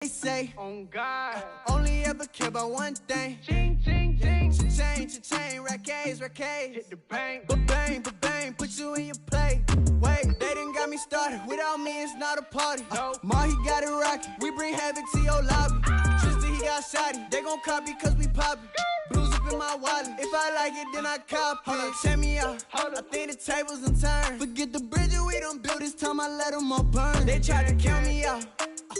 They say, on God, only ever care about one thing. ching, ching, ching, Cha-chain, rackets, hit the bank. Ba-bang, put you in your play. Wait, they done got me started. Without me, it's not a party. No. Ma, he got it rockin'. We bring havoc to your lobby. Tristan, he got shotty. They gon' copy cause we poppin'. Blues up in my wallet. If I like it, then I cop it. Hold up, check me out. Hold I up. think the tables done turned. Forget the bridges we done built. This time I let them all burn. They tried to count me out.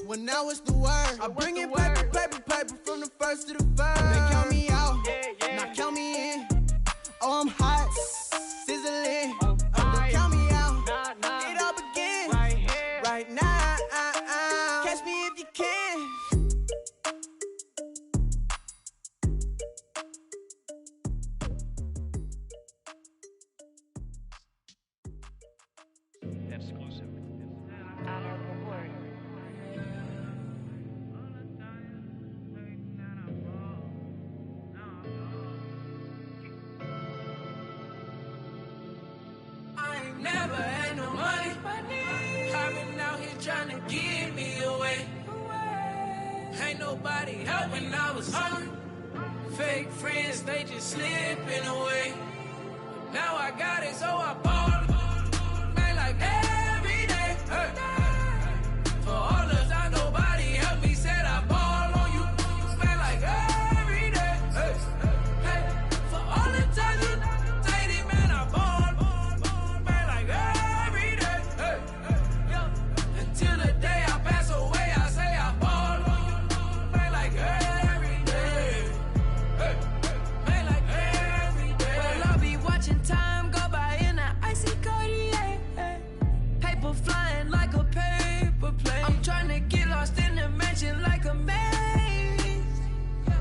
Well, now it's the word. I bring in paper from the first to the third. They count me out, now count me in. Oh, I'm hot, sizzling. They count me out, Nah, it all begins right here. right now. Catch me if you can. Exclusive. I ain't never had no money. I've been out here trying to give me away. Ain't nobody helping, I was hungry. Fake friends, they just slipping away. Now I got it, so I ball. Man, like every day. Hey. For all the time nobody helped me, said I ball on you. Man, like every day. Hey. Hey. For all the times you dated, man, I ball. Man, like every day. Hey. Hey. Until the day I pass away, I say I ball on you. Man, like every day. Hey. Man, like every day. Well, I'll be watching time go by in an icy Cartier. Paper flying like a paper plane. I'm trying to get lost in the mansion like a maze.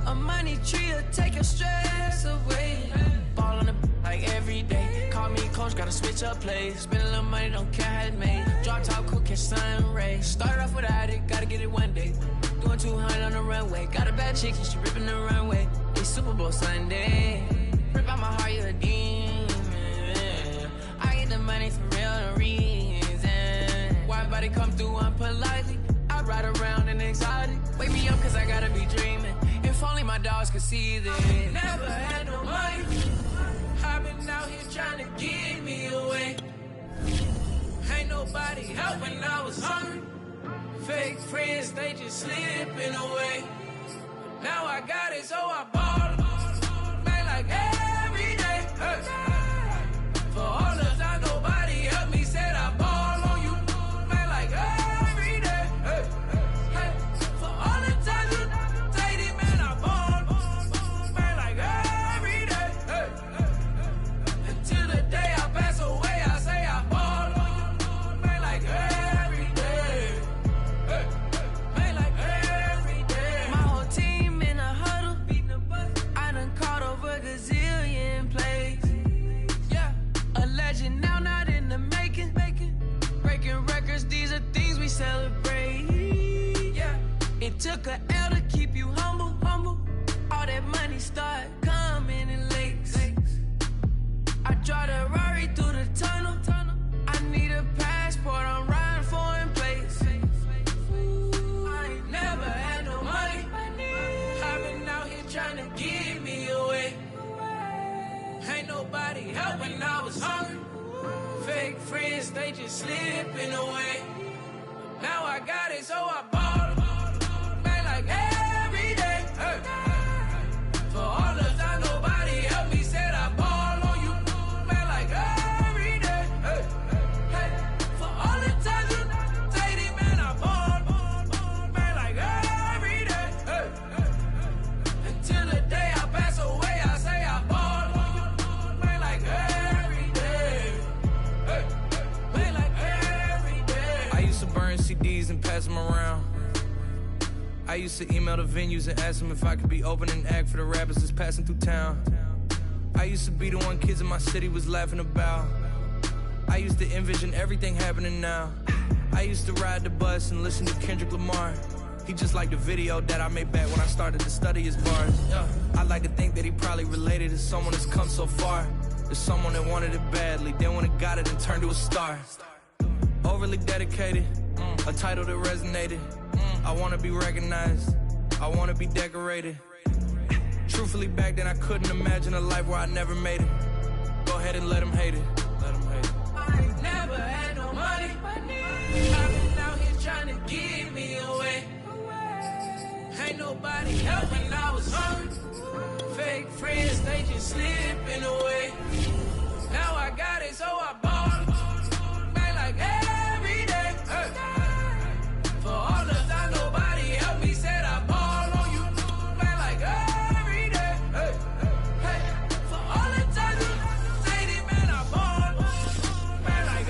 A money tree will take your stress away. Ball on the like every day. Call me coach, gotta switch up plays. Spend a little money, don't care how it made. Drop top, cool, catch sun rays. Started off without it, gotta get it one day. Doing 200 on the runway. Got a bad chick, and she ripping the runway. It's Super Bowl Sunday. Rip out my heart, you a demon. I get the money for real, no reason. Why everybody come through unpolitely? I ride around in exotic. Wake me up cause I gotta be dreaming. If only my dogs could see this. Never had no money. I've been out here trying to give me away. Ain't nobody helping, I was hungry. Fake friends, they just slipping away. Now I got it, so I ball. Man, like every day. Hey. For all the time nobody helped me, said I ball on you. Man, like every day. Hey. Hey. For all the times you dated, man, I ball. Man, like every day. Hey. Until the day I pass away, I say I ball on you. Man, like every day. Hey. Man, like every day. My whole team in a huddle. I done caught over a gazillion plays. Yeah, a legend now, not in the making. Breaking records, these are things we celebrate. Yeah, it took a L to keep you humble. All that money start coming in lakes. I draw the Rari through the tunnel. I need a passport, I'm riding foreign plates. I ain't never had no money. I've been out here trying to give me away. Ain't nobody helping, I was hungry. Fake friends, they just slipping away. Now I got it, so I ball. Man, like every day. Hey. For all the time nobody helped me, said I ball on you. Man, like every day. Hey. Hey. For all the times you dated, man, I ball. Man, like every day. Hey. Until the day I pass away, I say I ball on you. Man, like every day. Hey. Man, like every day. I used to burn CDs and pass them around. I used to email the venues and ask them if I could be opening act for the rappers that's passing through town. I used to be the one kids in my city was laughing about. I used to envision everything happening now. I used to ride the bus and listen to Kendrick Lamar. He just like the video that I made back when I started to study his bars. I like to think that he probably related to someone that's come so far. There's someone that wanted it badly, then when it got it and turned to a star. Overly dedicated, a title that resonated. I wanna be recognized, I wanna be decorated. Truthfully, back then I couldn't imagine a life where I never made it. Go ahead and let them hate it. Let them hate it. I ain't never had no money. I've been out here trying to give me away. Ain't nobody help when I was hungry. Fake friends, they just slipping away. Now I got it, so I ball. Man, like every day. Hey. For all the time nobody helped me, said I ball on you. Man, like every day. Hey. Hey. For all the time you say that, man, I ball. Man, like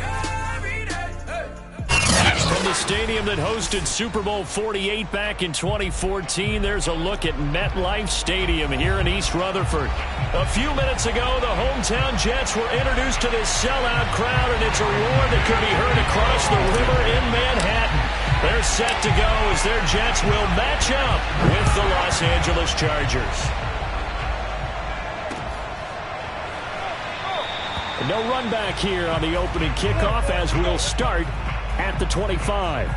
every day. Hey. From the stadium that hosted Super Bowl 48 back in 2014, there's a look at MetLife Stadium here in East Rutherford. A few minutes ago, the hometown Jets were introduced to this sellout crowd, and it's a roar that could be heard across the river in Manhattan. They're set to go as their Jets will match up with the Los Angeles Chargers. No run back here on the opening kickoff as we'll start at the 25.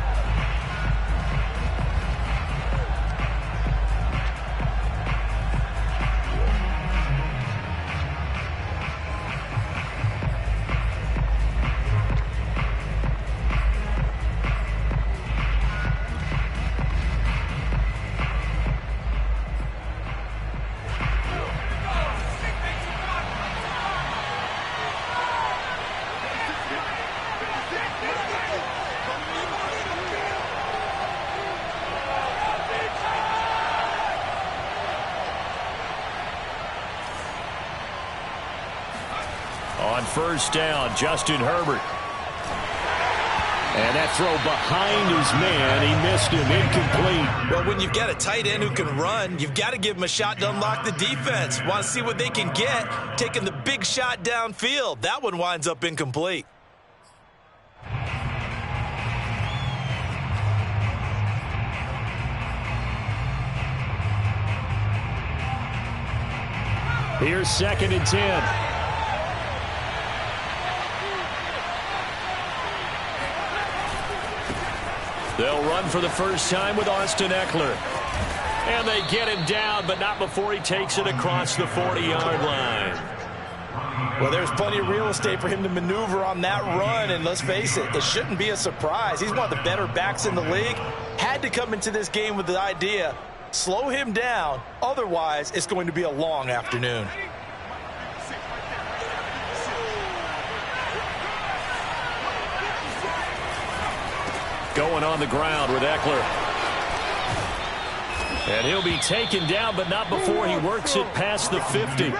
On first down, Justin Herbert. And that throw behind his man, he missed him, incomplete. Well, when you've got a tight end who can run, you've got to give him a shot to unlock the defense. Want to see what they can get, taking the big shot downfield. That one winds up incomplete. Here's 2nd and 10. They'll run for the first time with Austin Eckler. And they get him down, but not before he takes it across the 40-yard line. Well, there's plenty of real estate for him to maneuver on that run, and let's face it, it shouldn't be a surprise. He's one of the better backs in the league. Had to come into this game with the idea, slow him down, otherwise it's going to be a long afternoon. Going on the ground with Eckler. And he'll be taken down, but not before he works it past the 50.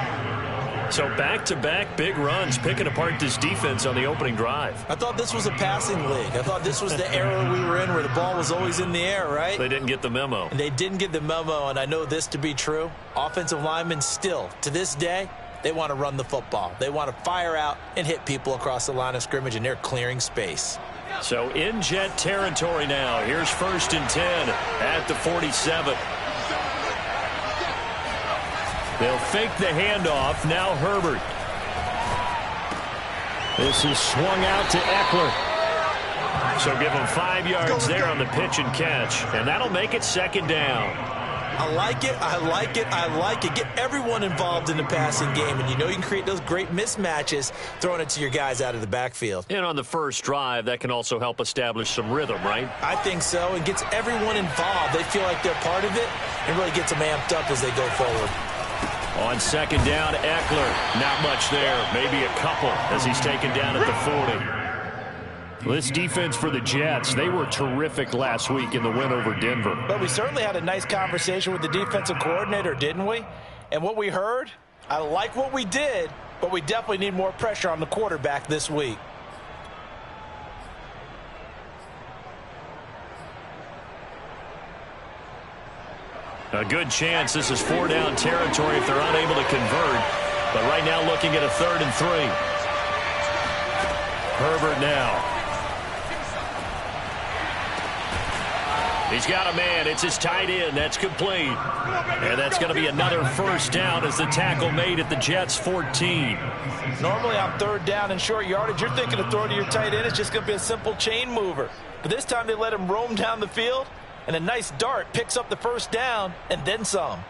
So back-to-back big runs, picking apart this defense on the opening drive. I thought this was a passing league. I thought this was the era we were in where the ball was always in the air, right? They didn't get the memo. And they didn't get the memo, and I know this to be true. Offensive linemen still, to this day, they want to run the football. They want to fire out and hit people across the line of scrimmage, and they're clearing space. So in Jet territory now. Here's 1st and 10 at the 47. They'll fake the handoff. Now Herbert. This is swung out to Eckler. So give him 5 yards there on the pitch and catch. And that'll make it 2nd down. I like it, I like it, I like it. Get everyone involved in the passing game, and you know you can create those great mismatches throwing it to your guys out of the backfield. And on the first drive, that can also help establish some rhythm, right? I think so. It gets everyone involved. They feel like they're part of it and really gets them amped up as they go forward. On 2nd down, Eckler. Not much there. Maybe a couple as he's taken down at the 40. This defense for the Jets, they were terrific last week in the win over Denver. But we certainly had a nice conversation with the defensive coordinator, didn't we? And what we heard, I like what we did, but we definitely need more pressure on the quarterback this week. A good chance this is 4-down territory if they're unable to convert. But right now looking at a 3rd and 3. Herbert now. He's got a man. It's his tight end. That's complete. And that's going to be another 1st down as the tackle made at the Jets' 14. Normally on 3rd down and short yardage, you're thinking of throwing to your tight end. It's just going to be a simple chain mover. But this time they let him roam down the field. And a nice dart picks up the first down and then some.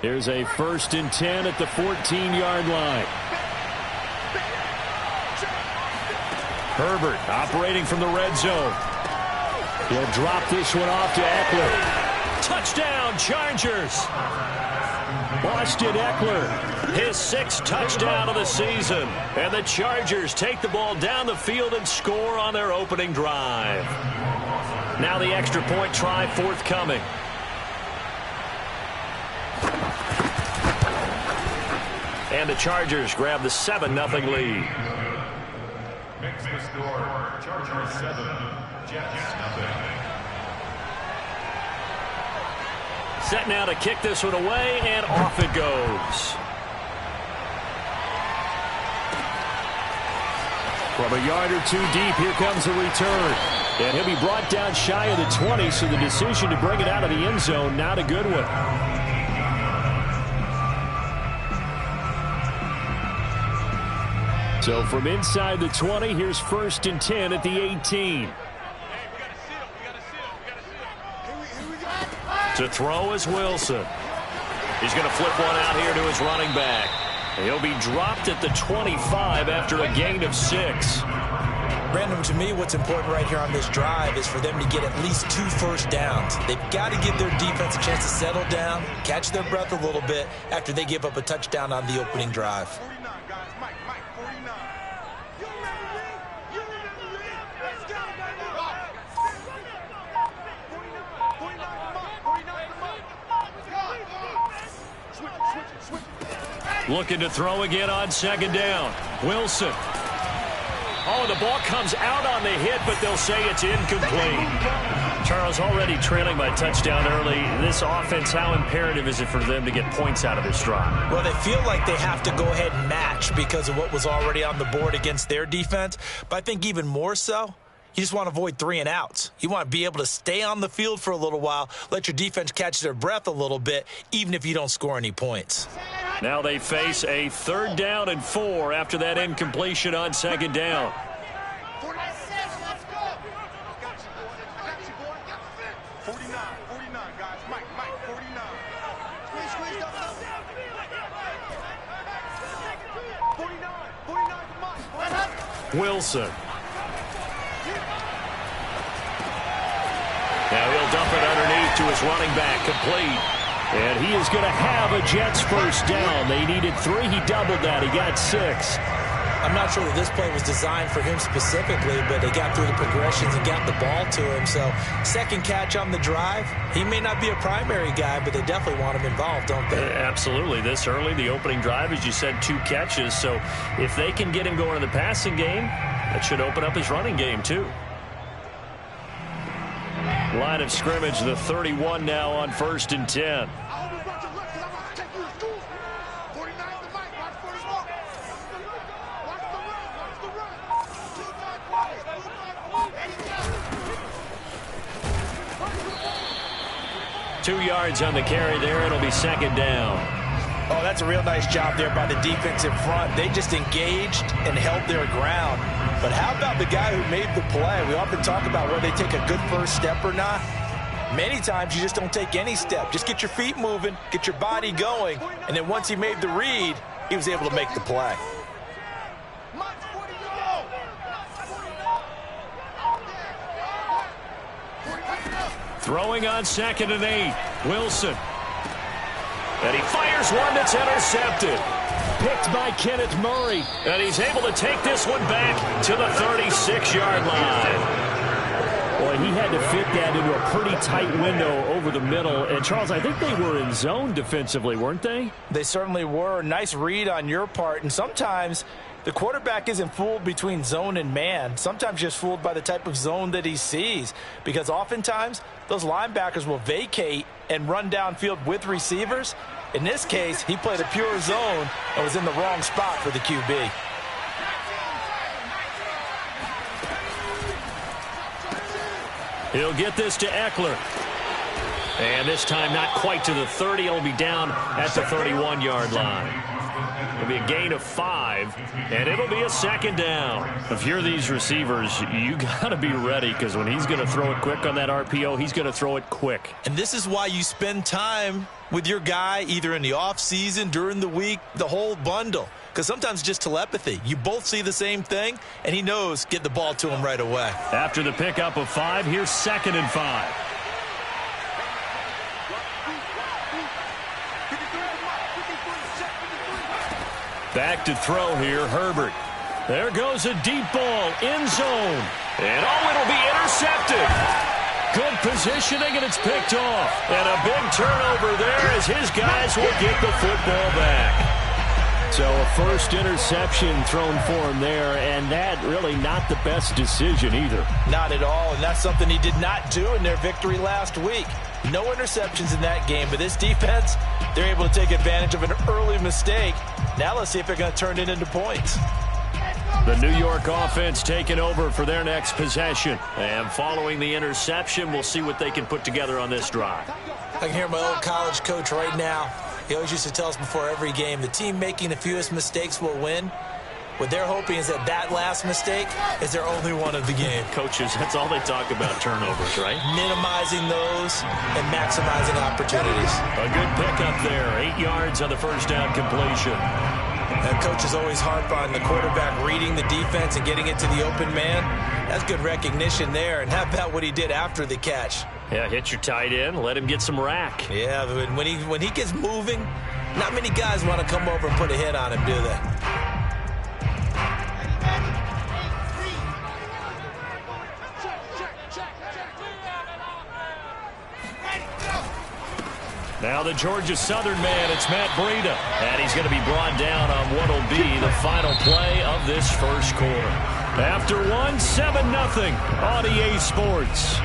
Here's a 1st and 10 at the 14-yard line. Herbert operating from the red zone. He'll drop this one off to Eckler. Touchdown, Chargers. Austin Eckler, his 6th touchdown of the season. And the Chargers take the ball down the field and score on their opening drive. Now the extra point try forthcoming. And the Chargers grab the 7-0 lead. Makes the score, Chargers 7, Jets nothing. Set now to kick this one away, and off it goes. From a yard or two deep, here comes the return. And he'll be brought down shy of the 20, so the decision to bring it out of the end zone, not a good one. So from inside the 20, here's 1st and 10 at the 18. To throw is Wilson. He's going to flip one out here to his running back. He'll be dropped at the 25 after a gain of 6. Brandon, to me, what's important right here on this drive is for them to get at least 2 first downs. They've got to give their defense a chance to settle down, catch their breath a little bit after they give up a touchdown on the opening drive. Looking to throw again on 2nd down. Wilson. Oh, the ball comes out on the hit, but they'll say it's incomplete. Charles, already trailing by touchdown early. This offense, how imperative is it for them to get points out of this drive? Well, they feel like they have to go ahead and match because of what was already on the board against their defense. But I think even more so, you just want to avoid 3 and outs. You want to be able to stay on the field for a little while, let your defense catch their breath a little bit, even if you don't score any points. Now they face a 3rd down and 4 after that incompletion on 2nd down. Wilson. Now he'll dump it underneath to his running back, complete. And he is going to have a Jets 1st down. They needed 3. He doubled that. He got 6. I'm not sure that this play was designed for him specifically, but they got through the progressions and got the ball to him. So 2nd catch on the drive. He may not be a primary guy, but they definitely want him involved, don't they? Absolutely. This early, the opening drive, as you said, 2 catches. So if they can get him going in the passing game, that should open up his running game too. Line of scrimmage, the 31 now on 1st and 10. Two yards on the carry there. It'll be 2nd down. Oh, that's a real nice job there by the defense in front. They just engaged and held their ground. But how about the guy who made the play? We often talk about whether they take a good first step or not. Many times you just don't take any step. Just get your feet moving, get your body going, and then once he made the read, he was able to make the play. Throwing on 2nd and 8. Wilson. And he fires one that's intercepted. Picked by Kenneth Murray. And he's able to take this one back to the 36-yard line. Boy, he had to fit that into a pretty tight window over the middle. And, Charles, I think they were in zone defensively, weren't they? They certainly were. Nice read on your part. And sometimes the quarterback isn't fooled between zone and man. Sometimes just fooled by the type of zone that he sees. Because oftentimes those linebackers will vacate and run downfield with receivers. In this case, he played a pure zone and was in the wrong spot for the QB. He'll get this to Eckler. And this time not quite to the 30. It'll be down at the 31-yard line. It'll be a gain of 5, and it'll be a second down. If you're these receivers, you got to be ready, because when he's going to throw it quick on that RPO, he's going to throw it quick. And this is why you spend time with your guy either in the offseason, during the week, the whole bundle. Because sometimes just telepathy. You both see the same thing, and he knows get the ball to him right away. After the pickup of 5, here's 2nd and 5. Back to throw here, Herbert. There goes a deep ball, end zone. And it'll be intercepted. Good positioning, and it's picked off. And a big turnover there as his guys will get the football back. So a first interception thrown for him there, and that really not the best decision either. Not at all, and that's something he did not do in their victory last week. No interceptions in that game, but this defense, they're able to take advantage of an early mistake. Now let's see if they're going to turn it into points. The New York offense taking over for their next possession. And following the interception, we'll see what they can put together on this drive. I can hear my old college coach right now. He always used to tell us before every game, the team making the fewest mistakes will win. What they're hoping is that last mistake is their only one of the game. Coaches, that's all they talk about, turnovers, right? Minimizing those and maximizing opportunities. A good pickup there, 8 yards on the first down completion. And coaches always harp on the quarterback reading the defense and getting it to the open man. That's good recognition there. And how about what he did after the catch? Yeah, hit your tight end, let him get some rack. Yeah, but when he gets moving, not many guys want to come over and put a hit on him, do they? Now the Georgia Southern man, it's Matt Breida. And he's going to be brought down on what will be the final play of this first quarter. After 7-0 on EA Sports.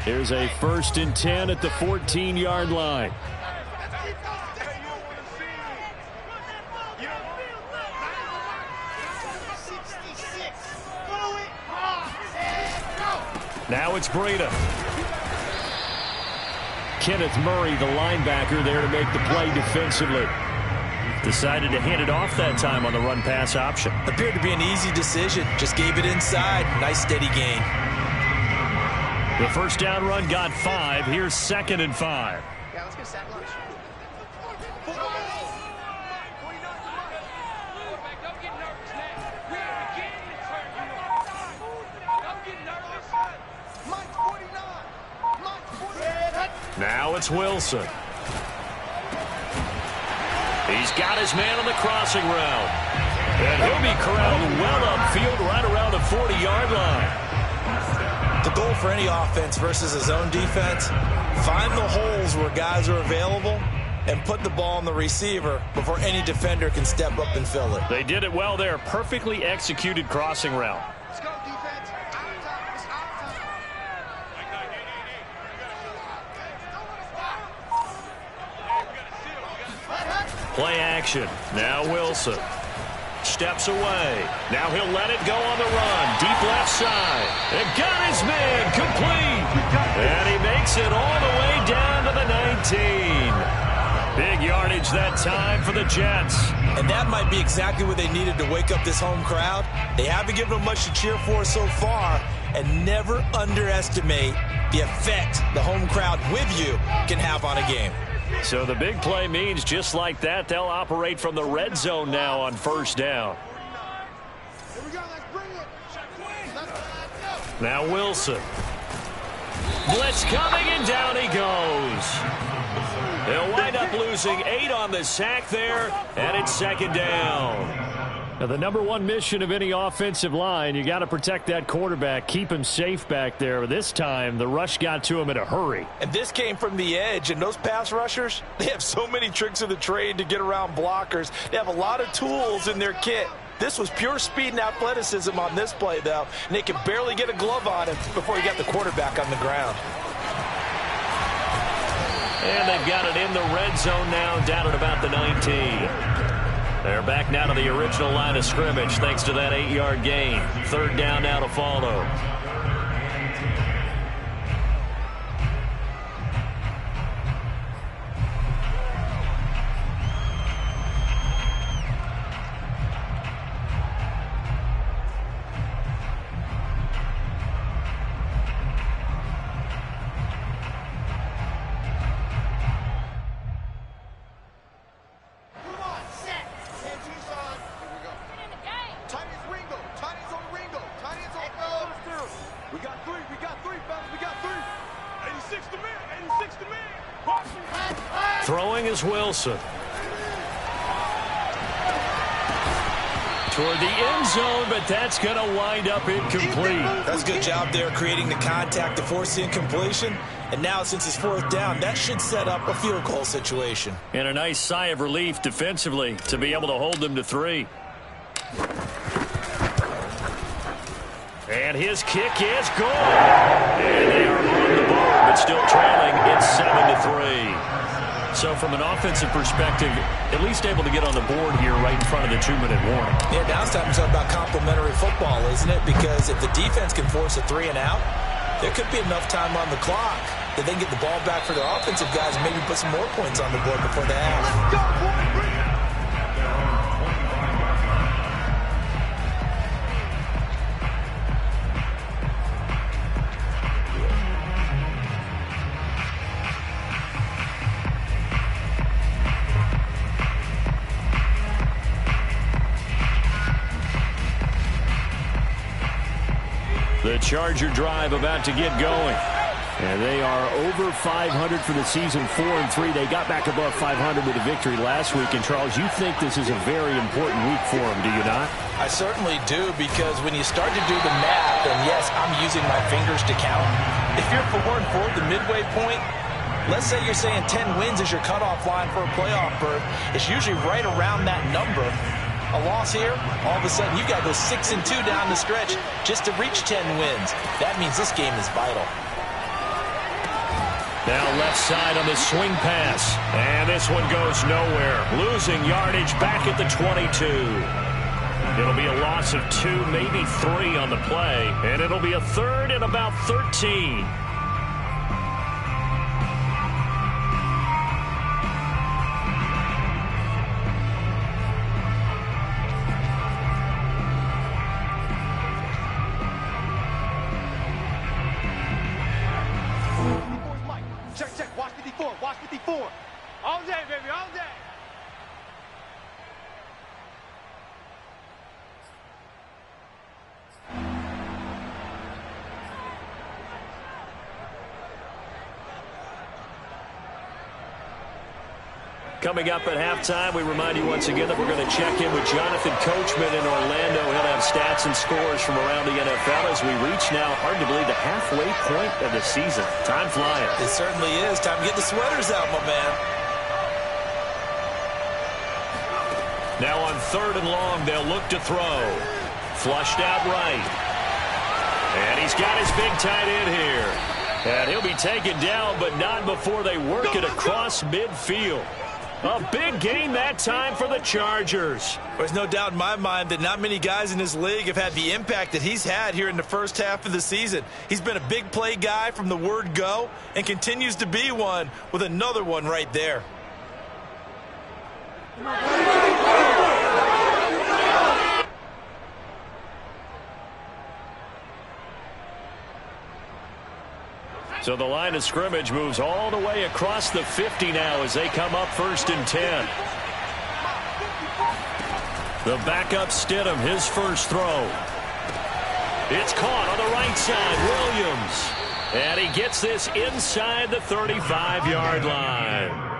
Here's a 1st and 10 at the 14-yard line. Now it's Breida. Kenneth Murray, the linebacker, there to make the play defensively. Decided to hand it off that time on the run-pass option. Appeared to be an easy decision. Just gave it inside. Nice steady gain. The first down run got 5. Here's 2nd and 5. Yeah, let's go sack lunch. Now it's Wilson. He's got his man on the crossing route. And he'll be corralled well upfield right around the 40-yard line. The goal for any offense versus a zone defense, find the holes where guys are available and put the ball on the receiver before any defender can step up and fill it. They did it well there. Perfectly executed crossing route. Let's go, defense. Play action. Now Wilson. Steps away. Now he'll let it go on the run. Deep left side. And got his man complete. And he makes it all the way down to the 19. Big yardage that time for the Jets. And that might be exactly what they needed to wake up this home crowd. They haven't given them much to cheer for so far. And never underestimate the effect the home crowd with you can have on a game. So the big play means just like that, they'll operate from the red zone now on first down. Here we go, let's bring it. Now Wilson. Blitz coming, and down he goes. They'll wind up losing 8 on the sack there, and it's 2nd down. Now, the #1 mission of any offensive line, you got to protect that quarterback, keep him safe back there. But this time, the rush got to him in a hurry. And this came from the edge, and those pass rushers, they have so many tricks of the trade to get around blockers. They have a lot of tools in their kit. This was pure speed and athleticism on this play, though. And they could barely get a glove on him before he got the quarterback on the ground. And they've got it in the red zone now, down at about the 19. They're back now to the original line of scrimmage thanks to that 8-yard gain. 3rd down now to follow. Throwing is Wilson. Toward the end zone, but that's going to wind up incomplete. That's a good job there creating the contact to force the incompletion. And now, since it's 4th down, that should set up a field goal situation. And a nice sigh of relief defensively to be able to hold them to 3. And his kick is good. And they are on the board, but still trailing. It's 7-3. So from an offensive perspective, at least able to get on the board here right in front of the 2-minute warning. Yeah, now it's time to talk about complementary football, isn't it? Because if the defense can force a 3 and out, there could be enough time on the clock that they can get the ball back for their offensive guys and maybe put some more points on the board before the half. Let's go, boy. Bring it. The Charger drive about to get going. And they are over 500 for the season, 4-3. They got back above 500 with a victory last week. And, Charles, you think this is a very important week for them, do you not? I certainly do, because when you start to do the math, and yes, I'm using my fingers to count. If you're 4-4 at the midway point, let's say you're saying 10 wins is your cutoff line for a playoff berth. It's usually right around that number. A loss here, all of a sudden you got to go 6-2 down the stretch just to reach 10 wins. That means this game is vital. Now left side on the swing pass. And this one goes nowhere. Losing yardage back at the 22. It'll be a loss of 2, maybe 3 on the play. And it'll be a 3rd and about 13. Check. Watch 54. Watch 54. All day, baby. All day. Coming up at halftime, we remind you once again that we're going to check in with Jonathan Coachman in Orlando. He'll have stats and scores from around the NFL as we reach now, hard to believe, the halfway point of the season. Time flying. It certainly is. Time to get the sweaters out, my man. Now on 3rd and long, they'll look to throw. Flushed out right. And he's got his big tight end here. And he'll be taken down, but not before they work it across midfield. A big gain that time for the Chargers. There's no doubt in my mind that not many guys in this league have had the impact that he's had here in the first half of the season. He's been a big play guy from the word go and continues to be one with another one right there. So the line of scrimmage moves all the way across the 50 now as they come up 1st and 10. The backup Stidham, his first throw. It's caught on the right side, Williams. And he gets this inside the 35-yard line.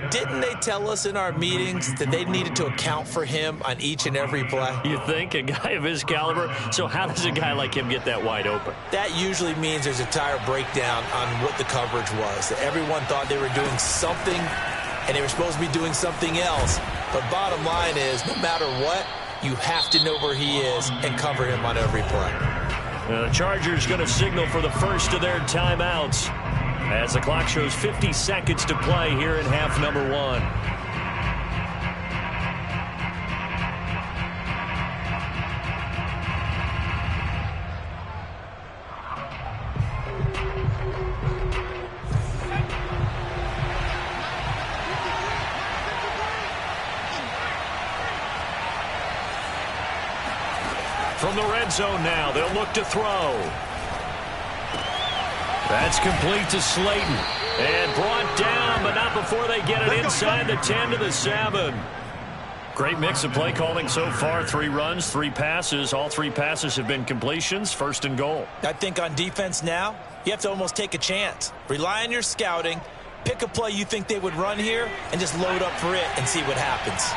Didn't they tell us in our meetings that they needed to account for him on each and every play? You think? A guy of his caliber? So how does a guy like him get that wide open? That usually means there's a entire breakdown on what the coverage was. That everyone thought they were doing something, and they were supposed to be doing something else. But bottom line is, no matter what, you have to know where he is and cover him on every play. The Chargers going to signal for the first of their timeouts as the clock shows 50 seconds to play here in half number 1. From the red zone now, they'll look to throw. That's complete to Slayton. And brought down, but not before they get it inside the 10 to the 7. Great mix of play calling so far. 3 runs, 3 passes. All 3 passes have been completions. First and goal. I think on defense now, you have to almost take a chance. Rely on your scouting. Pick a play you think they would run here and just load up for it and see what happens.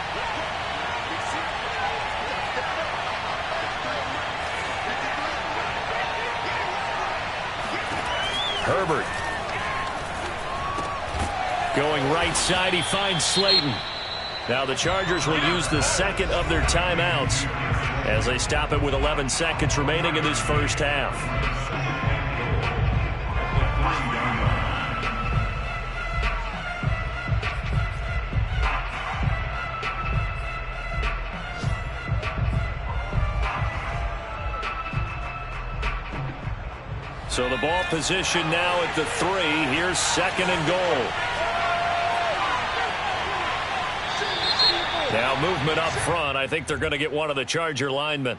Herbert. Going right side, he finds Slayton. Now the Chargers will use the second of their timeouts as they stop it with 11 seconds remaining in this first half. So the ball position now at the 3. Here's second and goal. Now movement up front. I think they're going to get one of the Charger linemen.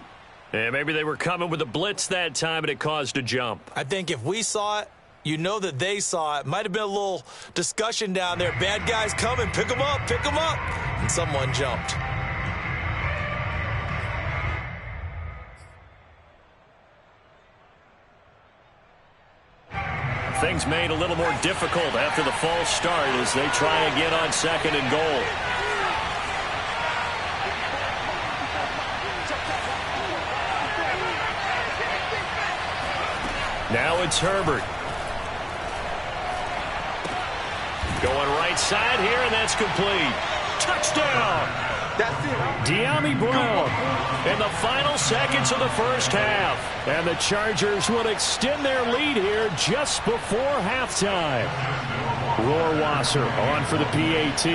And maybe they were coming with a blitz that time and it caused a jump. I think if we saw it, you know that they saw it. Might have been a little discussion down there. Bad guys coming. Pick them up. Pick them up. And someone jumped. Things made a little more difficult after the false start as they try again on second and goal. Now it's Herbert. Going right side here, and that's complete. Touchdown! De'Ami Brown in the final seconds of the first half. And the Chargers will extend their lead here just before halftime. Rohrwasser on for the PAT.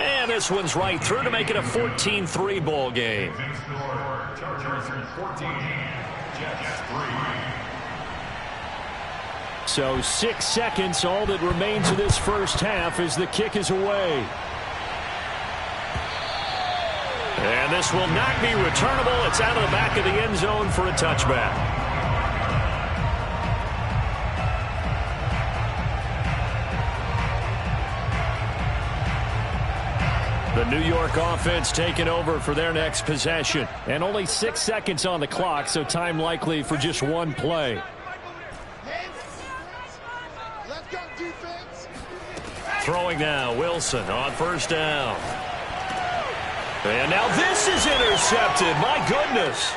And this one's right through to make it a 14-3 ball game. Chargers 14, Jets 3. So 6 seconds, all that remains of this first half as the kick is away. And this will not be returnable. It's out of the back of the end zone for a touchback. The New York offense taking over for their next possession. And only 6 seconds on the clock, so time likely for just one play. Throwing now, Wilson on first down. And now this is intercepted. My goodness.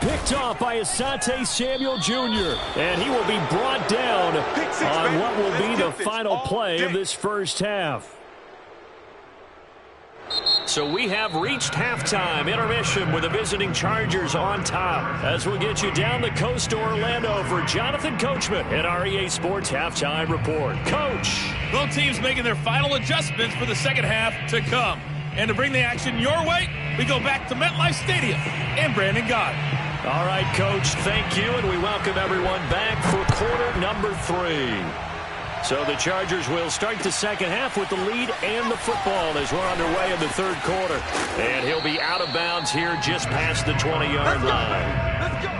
Picked off by Asante Samuel Jr. And he will be brought down on what will be the final play of this first half. So we have reached halftime intermission with the visiting Chargers on top. As we'll get you down the coast to Orlando for Jonathan Coachman at our EA Sports Halftime Report. Coach. Both teams making their final adjustments for the second half to come. And to bring the action your way, we go back to MetLife Stadium and Brandon Gaudin. All right, Coach, thank you, and we welcome everyone back for quarter number 3. So the Chargers will start the second half with the lead and the football as we're underway in the third quarter. And he'll be out of bounds here just past the 20-yard line. Let's go.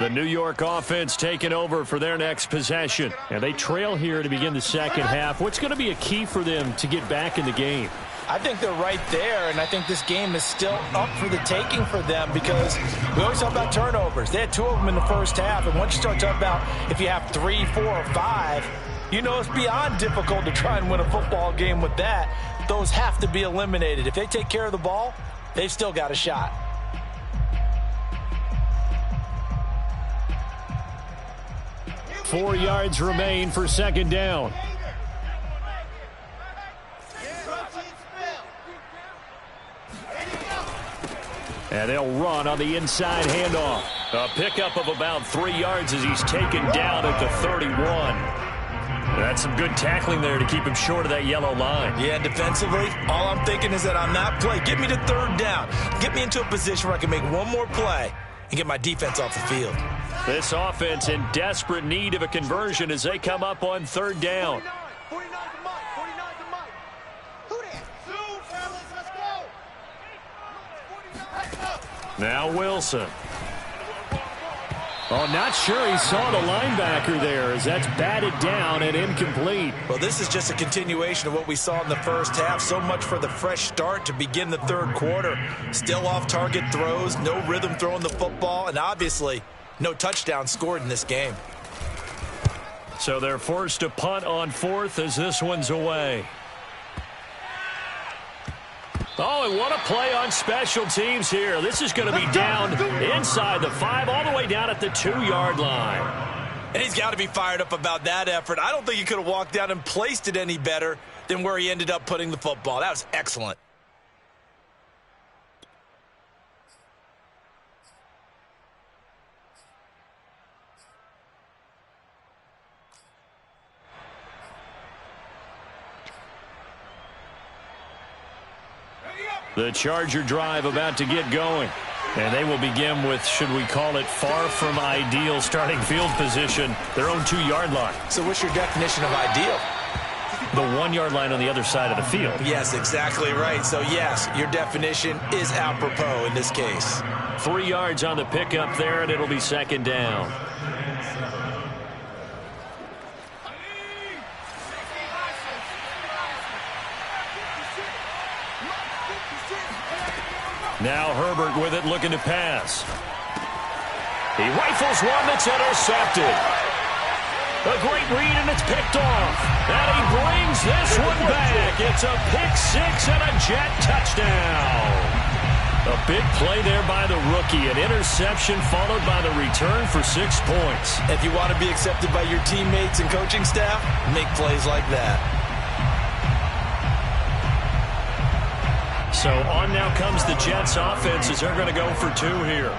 The New York offense taking over for their next possession. And they trail here to begin the second half. What's going to be a key for them to get back in the game? I think they're right there, and I think this game is still up for the taking for them because we always talk about turnovers. They had 2 of them in the first half, and once you start talking about if you have 3, 4, or 5, you know it's beyond difficult to try and win a football game with that. Those have to be eliminated. If they take care of the ball, they've still got a shot. Four yards remain for second down. And they'll run on the inside handoff. A pickup of about 3 yards as he's taken down at the 31. That's some good tackling there to keep him short of that yellow line. Yeah, defensively, all I'm thinking is that on that play, get me to third down. Get me into a position where I can make one more play and get my defense off the field. This offense in desperate need of a conversion as they come up on third down. Now Wilson. Oh, not sure he saw the linebacker there as that's batted down and incomplete. Well, this is just a continuation of what we saw in the first half. So much for the fresh start to begin the third quarter. Still off-target throws, no rhythm throwing the football, and obviously no touchdown scored in this game. So they're forced to punt on fourth as this one's away. Oh, and what a play on special teams here. This is going to be down inside the 5, all the way down at the 2-yard line. And he's got to be fired up about that effort. I don't think he could have walked down and placed it any better than where he ended up putting the football. That was excellent. The Charger drive about to get going. And they will begin with, should we call it, far from ideal starting field position, their own 2-yard line. So what's your definition of ideal? The 1-yard line on the other side of the field. Yes, exactly right. So, yes, your definition is apropos in this case. 3 yards on the pickup there, and it'll be second down. Now Herbert with it, looking to pass. He rifles one that's intercepted. A great read, and it's picked off. And he brings this one back. It's a pick 6 and a Jet touchdown. A big play there by the rookie. An interception followed by the return for 6 points. If you want to be accepted by your teammates and coaching staff, make plays like that. So on now comes the Jets offense as they're going to go for 2 here.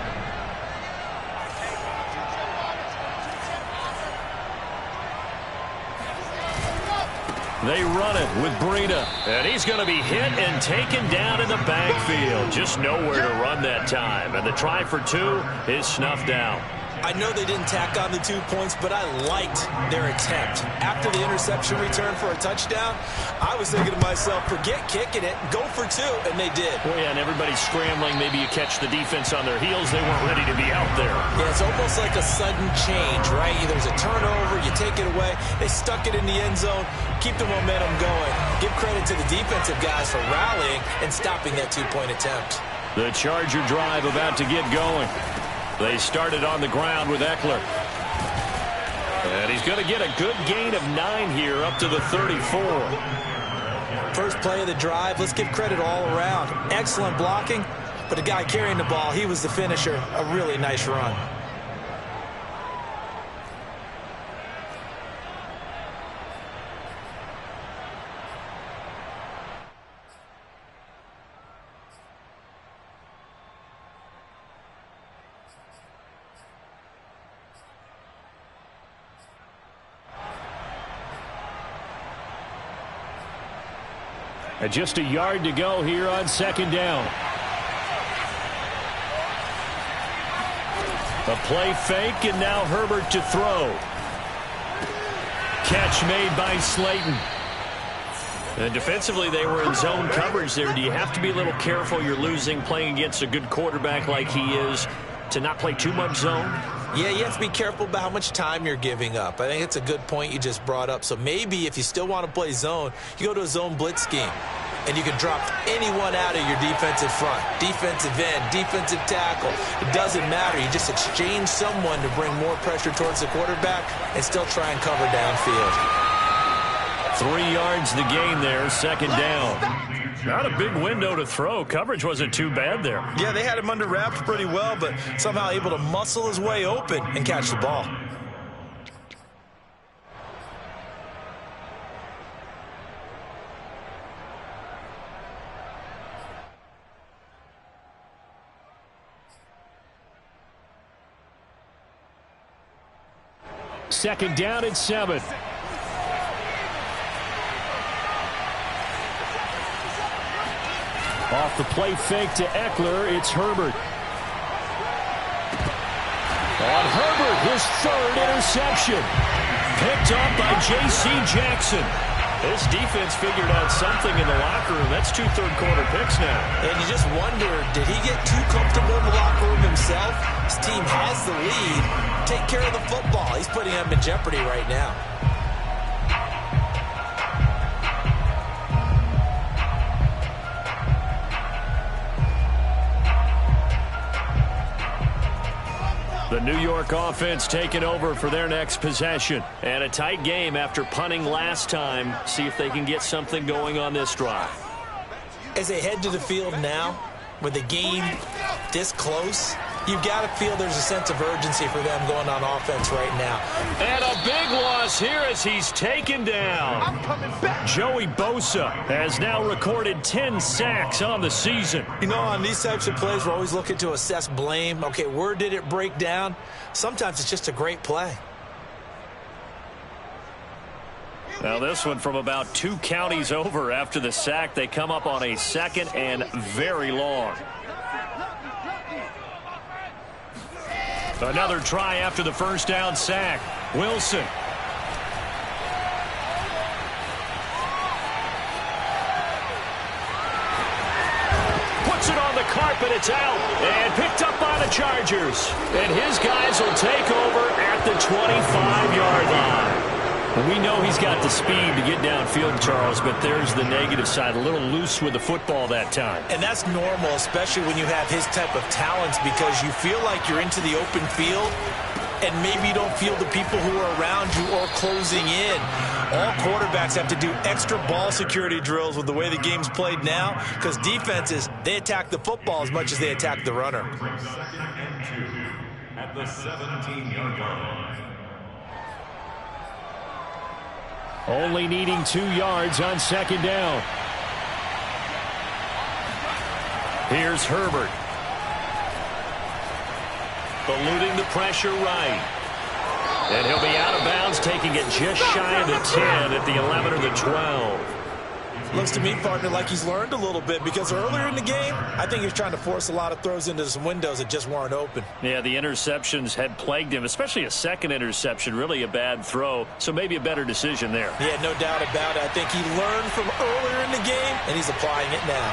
They run it with Breida, and he's going to be hit and taken down in the backfield. Just nowhere to run that time, and the try for 2 is snuffed out. I know they didn't tack on the 2 points, but I liked their attempt. After the interception return for a touchdown, I was thinking to myself, forget kicking it, go for 2, and they did. Well, yeah, and everybody's scrambling. Maybe you catch the defense on their heels. They weren't ready to be out there. Yeah, it's almost like a sudden change, right? There's a turnover, you take it away. They stuck it in the end zone. Keep the momentum going. Give credit to the defensive guys for rallying and stopping that 2-point attempt. The Charger drive about to get going. They started on the ground with Eckler. And he's going to get a good gain of 9 here up to the 34. First play of the drive, let's give credit all around. Excellent blocking, but the guy carrying the ball, he was the finisher. A really nice run. And just a yard to go here on second down. A play fake, and now Herbert to throw. Catch made by Slayton. And defensively, they were in zone coverage there. Do you have to be a little careful? You're losing, playing against a good quarterback like he is, to not play too much zone? Yeah, you have to be careful about how much time you're giving up. I think it's a good point you just brought up. So maybe if you still want to play zone, you go to a zone blitz scheme. And you can drop anyone out of your defensive front. Defensive end, defensive tackle. It doesn't matter. You just exchange someone to bring more pressure towards the quarterback and still try and cover downfield. 3 yards the gain there, second down. Not a big window to throw. Coverage wasn't too bad there. Yeah, they had him under wraps pretty well, but somehow able to muscle his way open and catch the ball. Second down and 7. Off the play fake to Eckler, it's Herbert. On Herbert, his 3rd interception. Picked up by J.C. Jackson. This defense figured out something in the locker room. That's 2 third-quarter picks now. And you just wonder, did he get too comfortable in the locker room himself? His team has the lead. Take care of the football. He's putting them in jeopardy right now. The New York offense taking over for their next possession. And a tight game after punting last time. See if they can get something going on this drive. As they head to the field now, with the game this close, you've got to feel there's a sense of urgency for them going on offense right now. And a big loss here as he's taken down. I'm coming back. Joey Bosa has now recorded 10 sacks on the season. You know, on these types of plays, we're always looking to assess blame. Okay, where did it break down? Sometimes it's just a great play. Now this one from about 2 counties over after the sack. They come up on a 2nd and very long. Another try after the first down sack. Wilson. Puts it on the carpet. It's out. And picked up by the Chargers. And his guys will take over at the 25-yard line. And we know he's got the speed to get downfield, Charles, but there's the negative side. A little loose with the football that time. And that's normal, especially when you have his type of talents, because you feel like you're into the open field and maybe you don't feel the people who are around you or closing in. All quarterbacks have to do extra ball security drills with the way the game's played now, because defenses, they attack the football as much as they attack the runner. At the 17-yard line. Only needing 2 yards on second down. Here's Herbert. Eluding the pressure right. And he'll be out of bounds, taking it just shy of the 10 at the 11 or the 12. Looks to me, partner, like he's learned a little bit, because earlier in the game, I think he was trying to force a lot of throws into some windows that just weren't open. Yeah, the interceptions had plagued him, especially a second interception, really a bad throw, so maybe a better decision there. Yeah, no doubt about it. I think he learned from earlier in the game, and he's applying it now.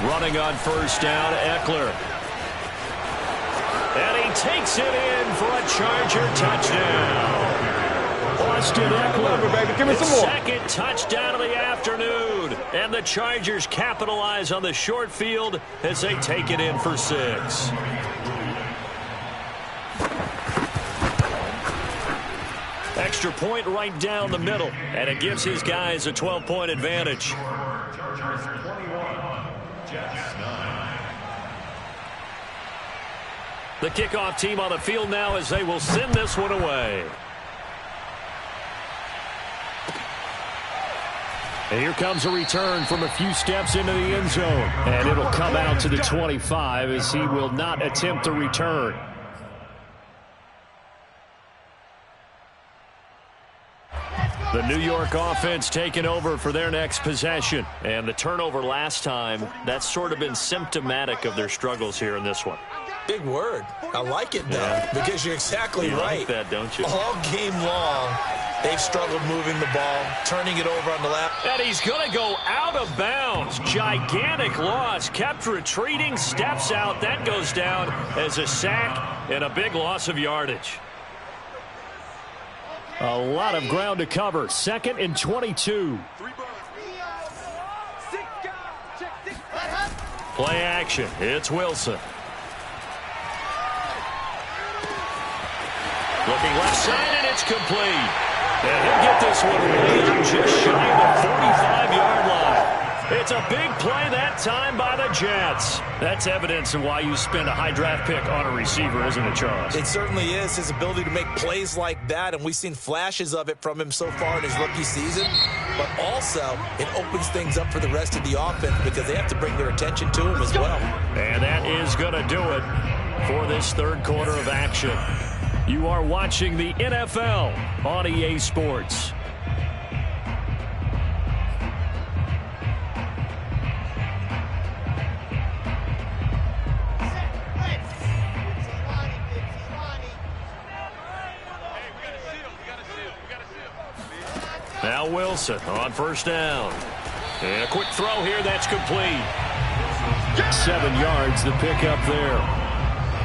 Running on first down, Eckler. And he takes it in for a Charger touchdown. Austin Eckler, Give me some more. second touchdown of the afternoon. And the Chargers capitalize on the short field as they take it in for 6. Extra point right down the middle, and it gives his guys a 12-point advantage. Chargers 21, Jets 9. The kickoff team on the field now as they will send this one away. And here comes a return from a few steps into the end zone. And it'll come out to the 25 as he will not attempt to return. The New York offense taking over for their next possession. And the turnover last time, that's sort of been symptomatic of their struggles here in this one. Big word. I like it, though, because you're exactly you right. like that, don't you? All game long, They've struggled moving the ball, turning it over on the left. And he's going to go out of bounds. Gigantic loss. Kept retreating, steps out. That goes down as a sack and a big loss of yardage. A lot of ground to cover. 2nd and 22. Play action. It's Wilson. Looking left side, and it's complete. And he'll get this one way just shy of the 45-yard line. It's a big play that time by the Jets. That's evidence of why you spend a high draft pick on a receiver, isn't it, Charles? It certainly is. His ability to make plays like that, and we've seen flashes of it from him so far in his rookie season. But also, it opens things up for the rest of the offense because they have to bring their attention to him as well. And that is going to do it for this third quarter of action. You are watching the NFL on EA Sports. Now Wilson on first down. And a quick throw here that's complete. 7 yards the pickup there.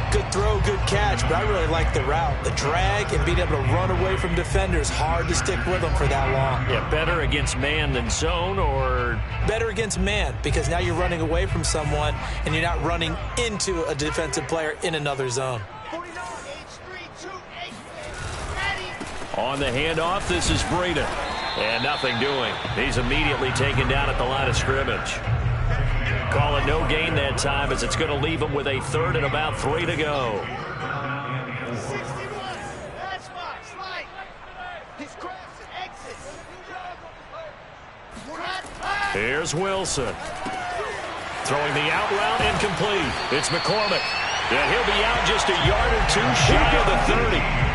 Good throw, good catch, but I really like the route. The drag and being able to run away from defenders, hard to stick with them for that long. Yeah, better against man than zone, or? Better against man, because now you're running away from someone and you're not running into a defensive player in another zone. On the handoff, this is Breida. And nothing doing. He's immediately taken down at the line of scrimmage. Call it no gain that time as it's going to leave him with a 3rd and about 3 to go. Here's Wilson. Throwing the out route incomplete. It's McCormick. And he'll be out just a yard or 2 shy of the 30.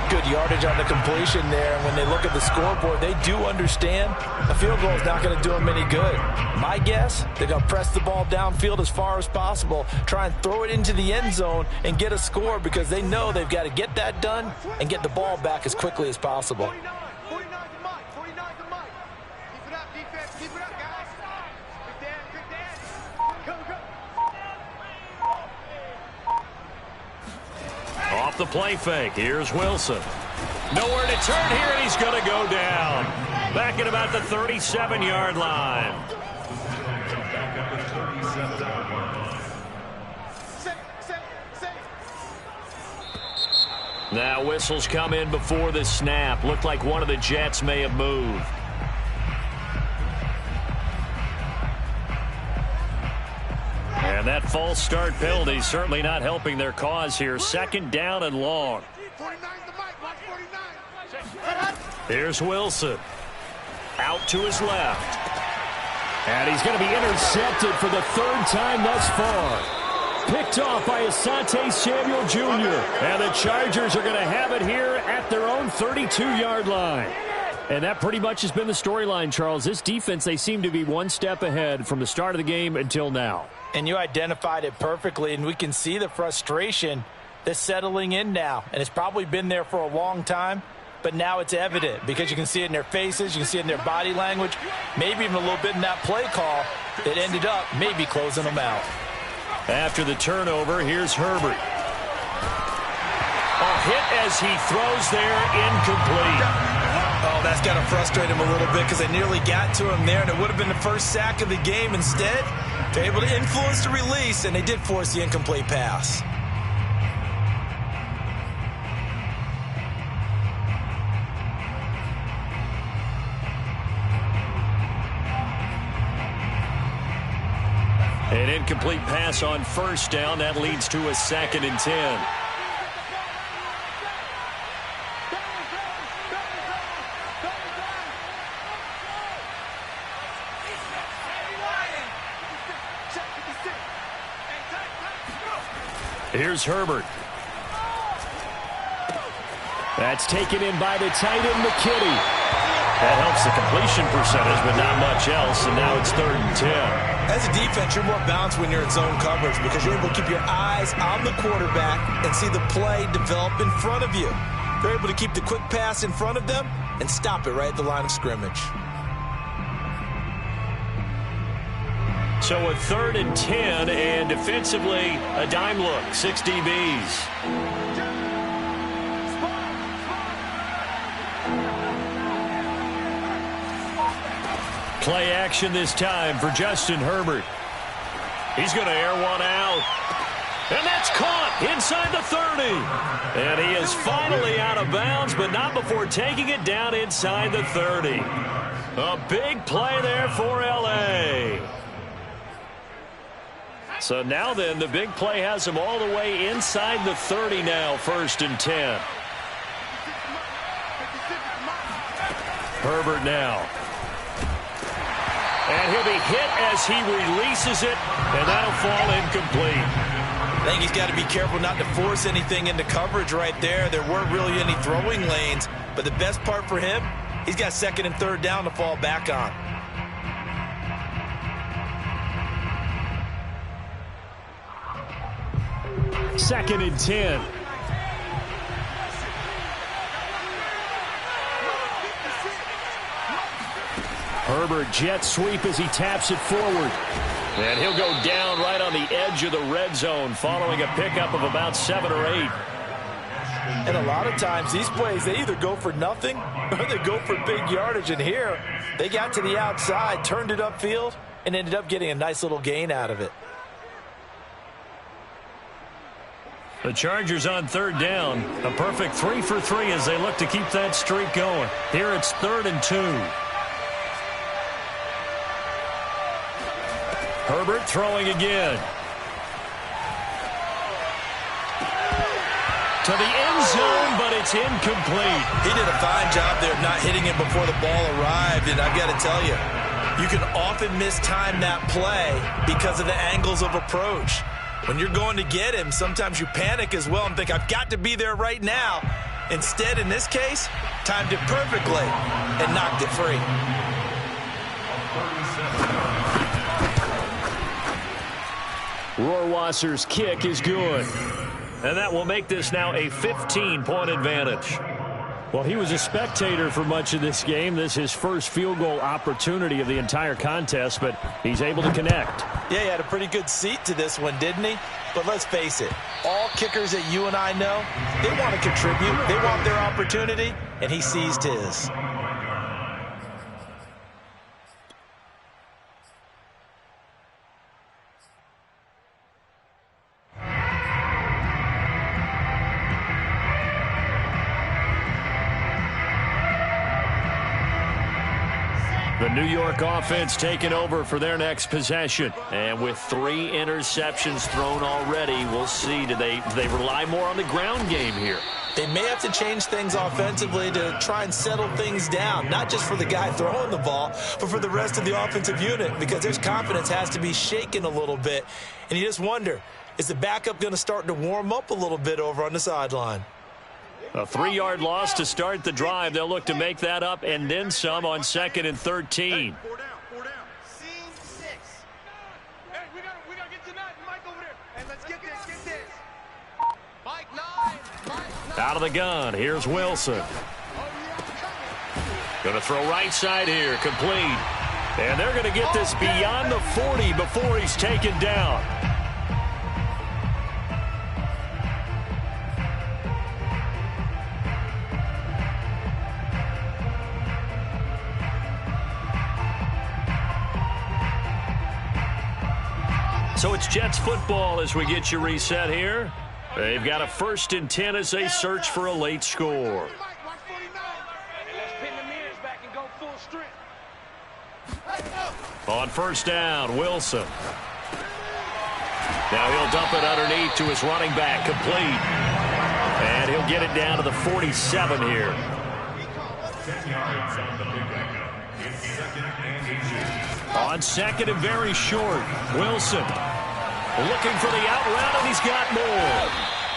Good yardage on the completion there. And when they look at the scoreboard, they do understand a field goal is not going to do them any good. My guess, they're going to press the ball downfield as far as possible, try and throw it into the end zone and get a score because they know they've got to get that done and get the ball back as quickly as possible. Off the play fake. Here's Wilson. Nowhere to turn here, and he's going to go down. Back at about the 37-yard line. Now whistles come in before the snap. Looked like one of the Jets may have moved. And that false start penalty certainly not helping their cause here. 2nd down and long. Here's Wilson. Out to his left. And he's going to be intercepted for the 3rd time thus far. Picked off by Asante Samuel Jr. And the Chargers are going to have it here at their own 32-yard line. And that pretty much has been the storyline, Charles. This defense, they seem to be one step ahead from the start of the game until now. And you identified it perfectly, and we can see the frustration that's settling in now. And it's probably been there for a long time, but now it's evident because you can see it in their faces, you can see it in their body language, maybe even a little bit in that play call that ended up maybe closing them out. After the turnover, here's Herbert. A hit as he throws there, incomplete. Oh, that's got to frustrate him a little bit because they nearly got to him there, and it would have been the first sack of the game. Instead, they're able to influence the release, and they did force the incomplete pass. An incomplete pass on first down. That leads to a 2nd and 10. Here's Herbert. That's taken in by the tight end, McKinney. That helps the completion percentage, but not much else, and now it's 3rd and 10. As a defense, you're more balanced when you're in zone coverage because you're able to keep your eyes on the quarterback and see the play develop in front of you. They're able to keep the quick pass in front of them, and stop it right at the line of scrimmage. So a 3rd and 10, and defensively, a dime look, 6 DBs. Play action this time for Justin Herbert. He's going to air one out. And that's caught inside the 30. And he is finally out of bounds, but not before taking it down inside the 30. A big play there for L.A. So now then, the big play has him all the way inside the 30 now, 1st and 10. Herbert now. And he'll be hit as he releases it, and that'll fall incomplete. I think he's got to be careful not to force anything into coverage right there. There weren't really any throwing lanes, but the best part for him, he's got 2nd and 3rd down to fall back on. Second and 10. Herbert jet sweep as he taps it forward. And he'll go down right on the edge of the red zone following a pickup of about 7 or 8. And a lot of times these plays, they either go for nothing or they go for big yardage. And here, they got to the outside, turned it upfield, and ended up getting a nice little gain out of it. The Chargers on 3rd down. A perfect 3 for 3 as they look to keep that streak going. Here it's 3rd and 2. Herbert throwing again. To the end zone, but it's incomplete. He did a fine job there of not hitting it before the ball arrived, and I've got to tell you, you can often mistime that play because of the angles of approach. When you're going to get him, sometimes you panic as well and think, I've got to be there right now. Instead, in this case, timed it perfectly and knocked it free. Rohrwasser's kick is good. And that will make this now a 15-point advantage. Well, he was a spectator for much of this game. This is his first field goal opportunity of the entire contest, but he's able to connect. Yeah, he had a pretty good seat to this one, didn't he? But let's face it, all kickers that you and I know, they want to contribute. They want their opportunity, and he seized his. The New York offense taking over for their next possession. And with 3 interceptions thrown already, we'll see. Do they rely more on the ground game here? They may have to change things offensively to try and settle things down, not just for the guy throwing the ball, but for the rest of the offensive unit, because their confidence has to be shaken a little bit. And you just wonder, is the backup going to start to warm up a little bit over on the sideline? A 3-yard loss to start the drive. They'll look to make that up and then some on 2nd and 13. Hey, 4 down. Scene 6. Hey, we gotta get to 9. Mike over there. Hey, let's get this. Mike 9. Out of the gun. Here's Wilson. Going to throw right side here. Complete. And they're going to get this beyond the 40 before he's taken down. So it's Jets football as we get you reset here. They've got a 1st and 10 as they search for a late score. On 1st down, Wilson. Now he'll dump it underneath to his running back, complete. And he'll get it down to the 47 here. On 2nd and very short, Wilson looking for the out route, and he's got more.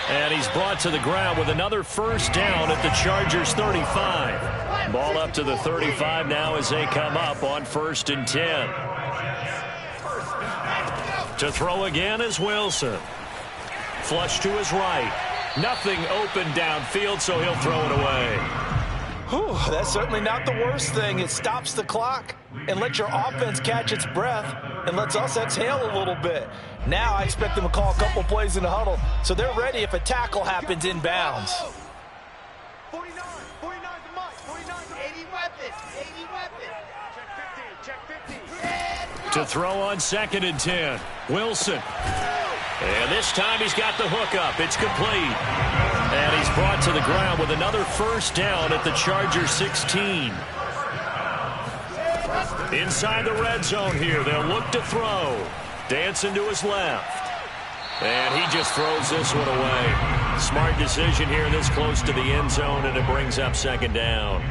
And he's brought to the ground with another 1st down at the Chargers 35. Ball up to the 35 now as they come up on 1st and 10. To throw again is Wilson. Flush to his right. Nothing open downfield, so he'll throw it away. Whew, that's certainly not the worst thing. It stops the clock and lets your offense catch its breath and lets us exhale a little bit. Now I expect them to call a couple plays in the huddle so they're ready if a tackle happens inbounds. 49 the mark. 49, 80 weapons. 80 weapons. Check 15. To throw on 2nd and 10. Wilson. And this time he's got the hook up. It's complete. And he's brought to the ground with another first down at the Chargers 16. Inside the red zone here. They'll look to throw. Dancing to his left. And he just throws this one away. Smart decision here this close to the end zone, and it brings up 2nd down.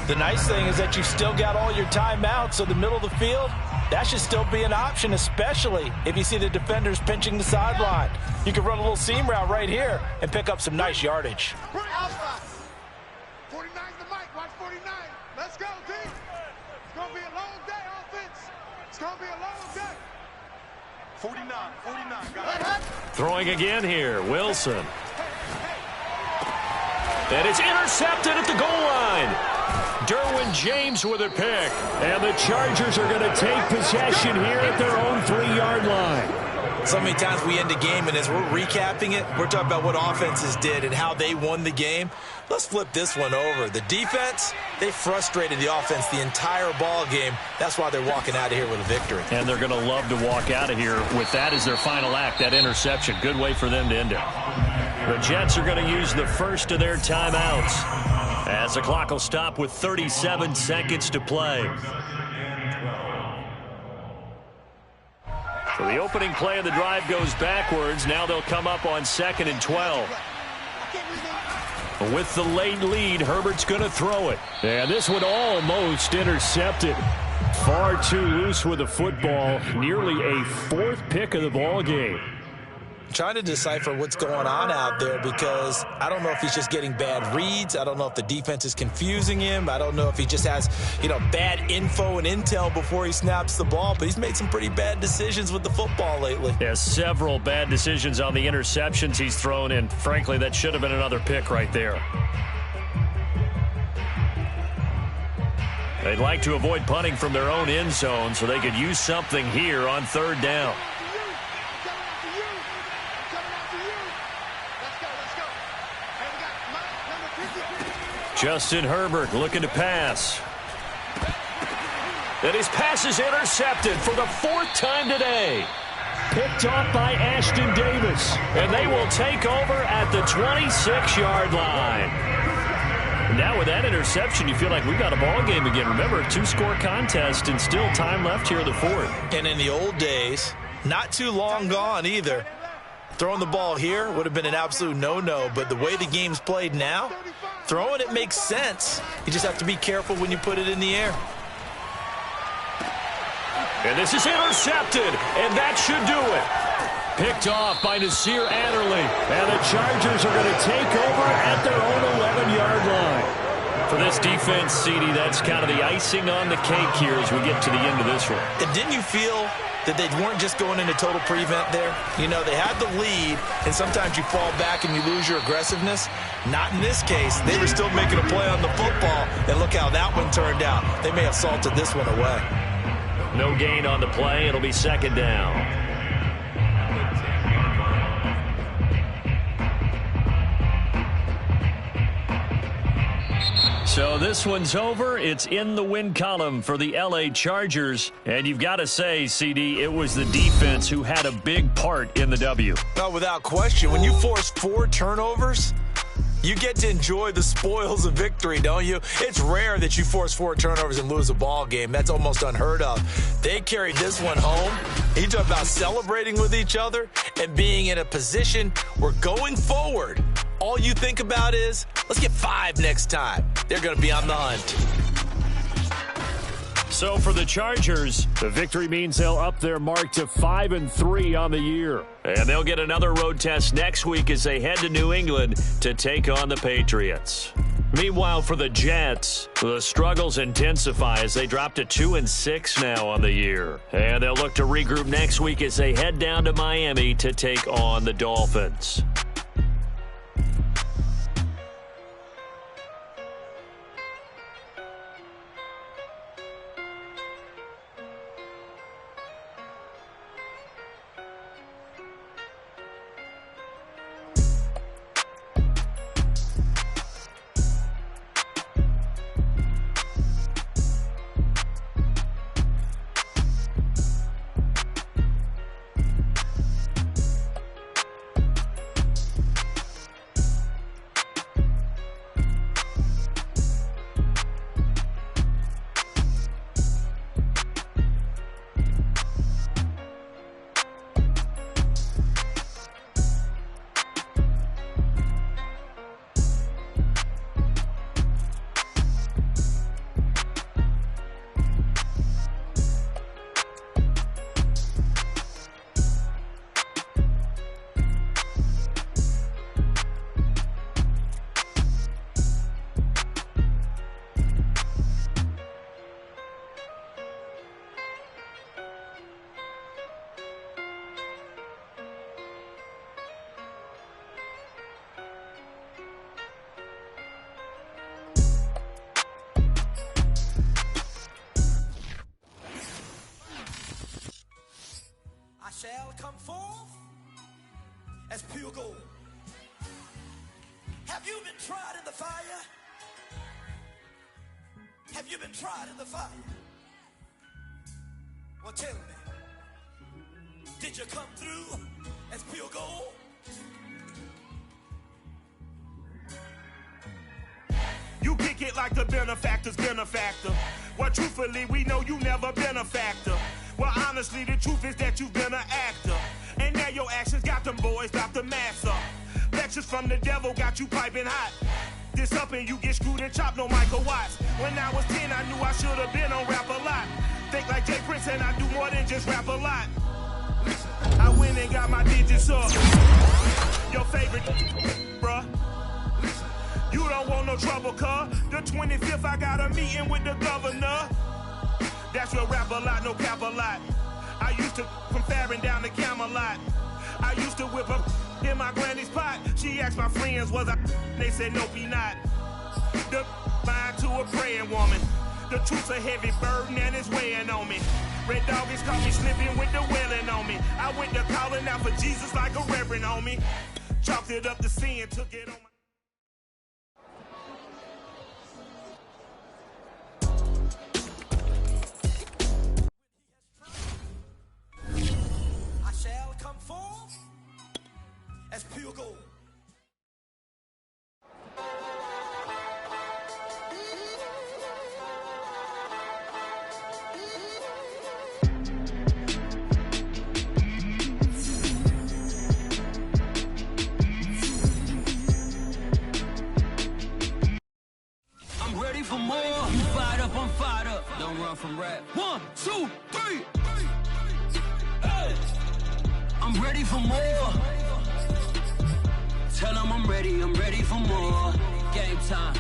The nice thing is that you've still got all your timeouts, so the middle of the field, that should still be an option, especially if you see the defenders pinching the sideline. You can run a little seam route right here and pick up some nice yardage. 49's the mic. Watch 49. Let's go, team. It's going to be a long day, offense. It's going to be a long day. 49. Got it. Throwing again here, Wilson. And it's intercepted at the goal line. Derwin James with a pick. And the Chargers are going to take possession here at their own 3-yard line. So many times we end a game, and as we're recapping it, we're talking about what offenses did and how they won the game. Let's flip this one over. The defense, they frustrated the offense the entire ball game. That's why they're walking out of here with a victory. And they're going to love to walk out of here with that as their final act, that interception. Good way for them to end it. The Jets are going to use the first of their timeouts as the clock will stop with 37 seconds to play. So the opening play of the drive goes backwards. Now they'll come up on 2nd and 12. With the late lead, Herbert's going to throw it. And this one almost intercepted. Far too loose with the football. Nearly a 4th pick of the ball game. Trying to decipher what's going on out there because I don't know if he's just getting bad reads. I don't know if the defense is confusing him. I don't know if he just has, bad info and intel before he snaps the ball. But he's made some pretty bad decisions with the football lately. Yeah, several bad decisions on the interceptions he's thrown in. Frankly, that should have been another pick right there. They'd like to avoid punting from their own end zone so they could use something here on 3rd down. Justin Herbert looking to pass. And his pass is intercepted for the 4th time today. Picked off by Ashton Davis. And they will take over at the 26-yard line. Now with that interception, you feel like we got a ball game again. Remember, a 2-score contest and still time left here in the 4th. And in the old days, not too long gone either, throwing the ball here would have been an absolute no-no. But the way the game's played now, throwing it makes sense. You just have to be careful when you put it in the air. And this is intercepted, and that should do it. Picked off by Nasir Adderley. And the Chargers are going to take over at their own 11-yard line. For this defense, CD, that's kind of the icing on the cake here as we get to the end of this one. And didn't you feel that they weren't just going into total prevent there? They had the lead, and sometimes you fall back and you lose your aggressiveness. Not in this case. They were still making a play on the football, and look how that one turned out. They may have salted this one away. No gain on the play. It'll be 2nd down. So this one's over. It's in the win column for the LA Chargers. And you've got to say, CD, it was the defense who had a big part in the W. No, without question. When you force 4 turnovers, you get to enjoy the spoils of victory, don't you? It's rare that you force 4 turnovers and lose a ball game. That's almost unheard of. They carried this one home. You talk about celebrating with each other and being in a position where going forward, all you think about is, let's get 5 next time. They're going to be on the hunt. So for the Chargers, the victory means they'll up their mark to 5-3 on the year. And they'll get another road test next week as they head to New England to take on the Patriots. Meanwhile, for the Jets, the struggles intensify as they drop to 2-6 now on the year. And they'll look to regroup next week as they head down to Miami to take on the Dolphins. come forth as pure gold. Have you been tried in the fire? Have you been tried in the fire? Well, tell me, did you come through as pure gold? You kick it like the benefactor's benefactor. Well, truthfully, we know you never been a factor. Well, honestly, the truth is that you've been an actor. And now your actions got them boys about to mass up. Lectures from the devil got you piping hot. This up and you get screwed and chopped, no Michael Watts. When I was 10, I knew I should have been on Rap a Lot. Think like Jay Prince and I do more than just rap a lot. I went and got my digits up. Your favorite, bruh. You don't want no trouble, cuz. The 25th, I got a meeting with the governor. That's your Rap a Lot, no cap a lot. I used to from Farron down to Camelot. I used to whip up in my granny's pot. She asked my friends, was I? They said, nope, he not. The mind to a praying woman. The truth's a heavy burden and it's weighing on me. Red Doggies caught me slipping with the wailing on me. I went to calling out for Jesus like a reverend on me. Chalked it up to sin, took it on my... Shall come forth as pure gold. I'm ready for more. You fired up, I'm fired up. Don't run from rap. 1, 2, 3. Hey. I'm ready for more. Tell them I'm ready for more. Game time.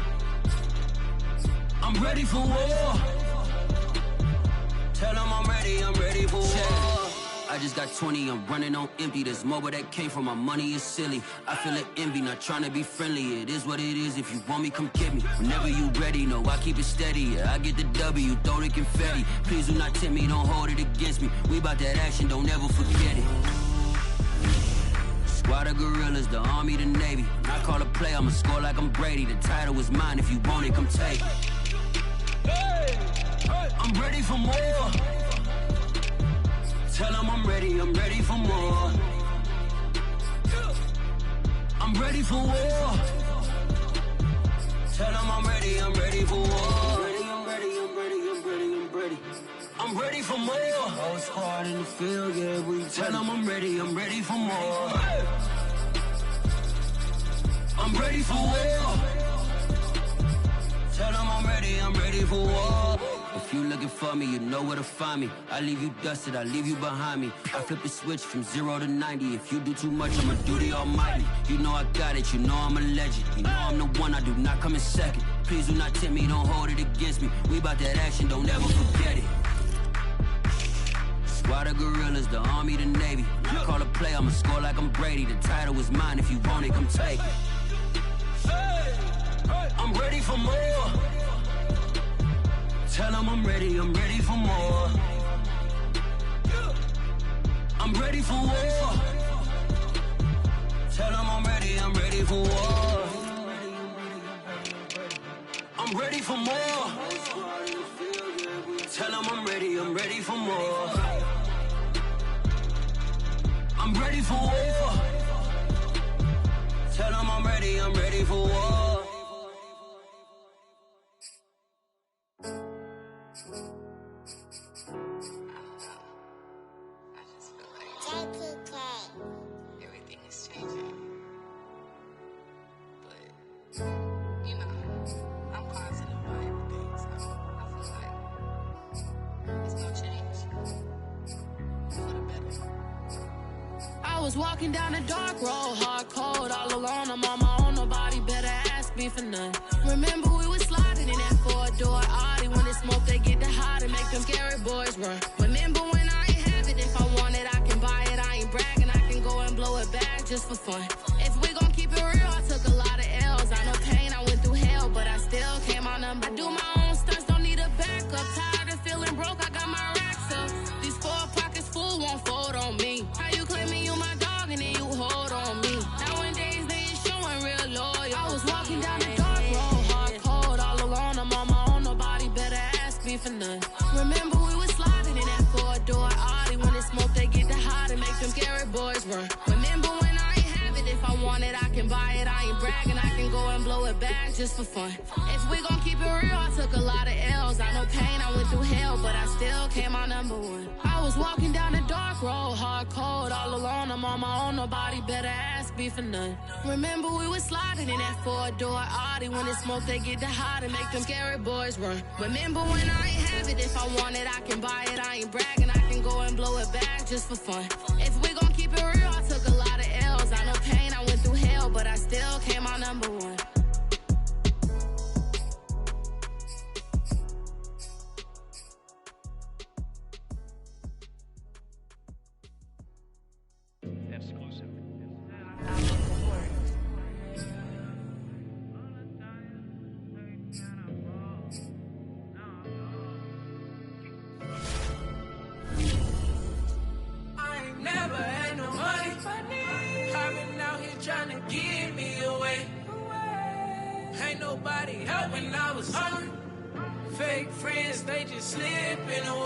I'm ready for war. Tell them I'm ready for war. I just got 20, I'm running on empty. This mobile that came from my money is silly. I feel it envy, not trying to be friendly. It is what it is, if you want me, come get me. Whenever you ready, no, I keep it steady. Yeah, I get the W, throw the confetti. Please do not tempt me, don't hold it against me. We about that action, don't ever forget it. Squad of gorillas, the army, the navy. When I call a play, I'ma score like I'm Brady. The title is mine, if you want it, come take it. I'm ready for more. Tell them I'm ready for more. I'm ready for war. Tell them I'm ready for war. I'm ready for more. Whole squad in the field, yeah, we tell them I'm ready for more. I'm ready for war. Tell them I'm ready for war. If you looking for me, you know where to find me. I leave you dusted, I leave you behind me. I flip the switch from 0 to 90. If you do too much, I'ma do the almighty. You know I got it, you know I'm a legend. You know I'm the one, I do not come in second. Please do not tempt me, don't hold it against me. We about that action, don't ever forget it. Squad of gorillas, the army, the navy. When I call a play, I'ma score like I'm Brady. The title is mine, if you want it, come take it. I'm ready for more. Tell them I'm ready for more. I'm ready for war. Tell them I'm ready for war. I'm ready for more. Tell them I'm ready for more. I'm ready for war. Tell them I'm ready for war. Everything is changing. But, you know, I'm positive about everything, so I feel like it's no change for the better. I was walking down a dark road, hard cold, all alone. I'm on my own, nobody better ask me for none. Remember we was sliding in that 4-door Audi. When it's smoke, they get the hot and make them scary boys run. Remember when I ain't have it, if I want it, I can buy it. I ain't bragging, I can go and blow it back just for fun. If we gon' keep it real, I took a lot of L's. I know pain, I went through hell, but I still came on them. I do my own stunts, don't need a backup. Tired of feeling broke, I got my racks up. These 4 pockets full, won't fold on me. How you claim Remember we was sliding in that four-door Audi. When it's smoke, they get the hot and make them scary boys run. Remember when I ain't have it, if I want it, I can buy it. I ain't bragging, I can go and blow it back just for fun. If we gon' keep it real, I took a lot of L's. I know pain, I went through hell, but I still came out number one. I was walking down the dark road, hard cold, all alone. I'm on my own, nobody better ask me for none. Remember we was sliding in that four-door Audi. When it's smoke, they get the hot and make them scary boys run. Remember when I ain't have it, if I want it, I can buy it. I ain't bragging, I can go and blow it back just for fun. If we gon' keep it real, I took a lot of L's. I know pain, I went through hell, but I still came out number one. Nobody helped when I was hungry. Fake friends, they just slipping away.